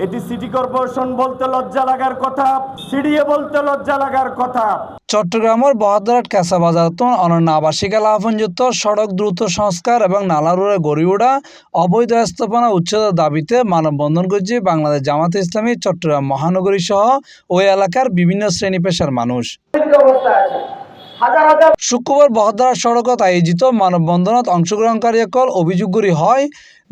এটি city corporation বলতে লজ্জা লাগার কথা, সিডিএ বলতে লজ্জা লাগার কথা। চট্টগ্রামের বহদ্দারহাট কেঁচা বাজারতন অনন্য আবাসিক এলাকাপঞ্যুক্ত সড়ক দ্রুত সংস্কার এবং নালা রোডে গড়ে ওঠা অবৈধ স্থাপনা উচ্ছেদের দাবিতে মানববন্ধন করছে বাংলাদেশ জামায়াতে ইসলামী চট্টগ্রাম মহানগরী সহ ওই এলাকার বিভিন্ন শ্রেণী পেশার মানুষ। শুক্রবার বহদ্দারহাট সড়কত আয়োজিত মানববন্ধনত অংশগ্রহণকারী সকল অভিযোগ করি হয়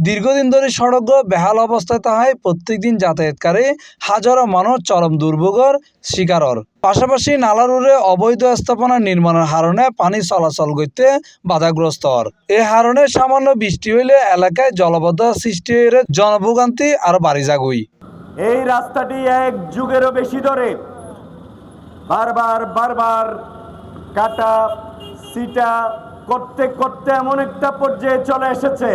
দীর্ঘদিন ধরে সড়ক বেহাল অবস্থায় তাহায় প্রত্যেকদিন যাতায়াতকারী হাজারো মানুষ চরম দুর্ভোগের শিকারর। পাশাপাশি নালা রোডে অবৈধ স্থাপনা নির্মাণের কারণে পানি চলাচল করতে বাধাগ্রস্ত হর। এই কারণে সামান্য বৃষ্টি হইলে এলাকায় জলবদ্ধ সৃষ্টি হয়ে জনভোগান্তি আরো বাড়ি যাগুই। এই রাস্তাটি এক যুগেরও বেশি ধরে বারবার কাটা সিটা করতে করতে এমন একটা পর্যায়ে চলে এসেছে,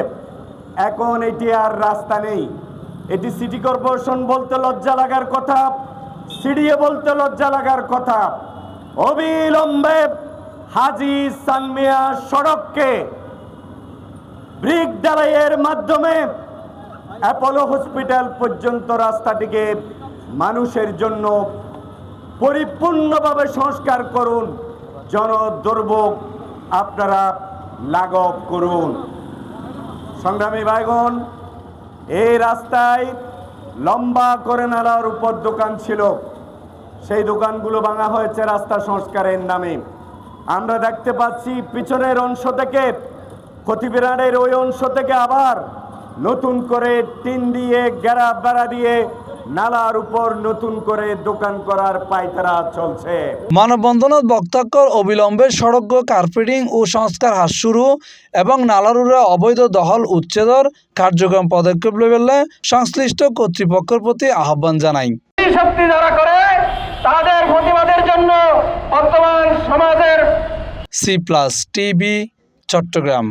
এখন এটি আর রাস্তা নেই। এটি সিটি কর্পোরেশন বলতে লজ্জা লাগার কথা, সিডিএ বলতে লজ্জা লাগার কথা। অবিলম্বে হাজী সানমিয়া সড়ককে ব্রিক ঢালাইয়ের মাধ্যমে অ্যাপোলো হসপিটাল পর্যন্ত রাস্তাটিকে মানুষের জন্য পরিপূর্ণভাবে সংস্কার করুন, জনদুর্ভোগ আপনারা লাঘব করুন। সংগ্রামী ভাইগণ, এই রাস্তায় লম্বা করে নালার উপর দোকান ছিল, সেই দোকানগুলো ভাঙা হয়েছে রাস্তা সংস্কারের নামে। আমরা দেখতে পাচ্ছি পিছনের অংশ থেকে ক্ষতিবিরানের ওই অংশ থেকে আবার নতুন করে টিন দিয়ে বেড়া দিয়ে নালার উপর নতুন করে দোকান করার পায়তারা চলছে। মানববন্ধনত বক্তব্যের অবিলম্বে সড়ক কার্পেটিং ও সংস্কার হাস শুরু এবং নালারুরে অবৈধ দখল উচ্ছেদের কার্যক্রম পদক্ষেপ লইলে সংশ্লিষ্ট কর্তৃপক্ষের প্রতি আহ্বান জানাই। শক্তি যারা করে তাদের প্রতিবাদের জন্য বর্তমান সমাজের C+ টিভি চট্টগ্রাম।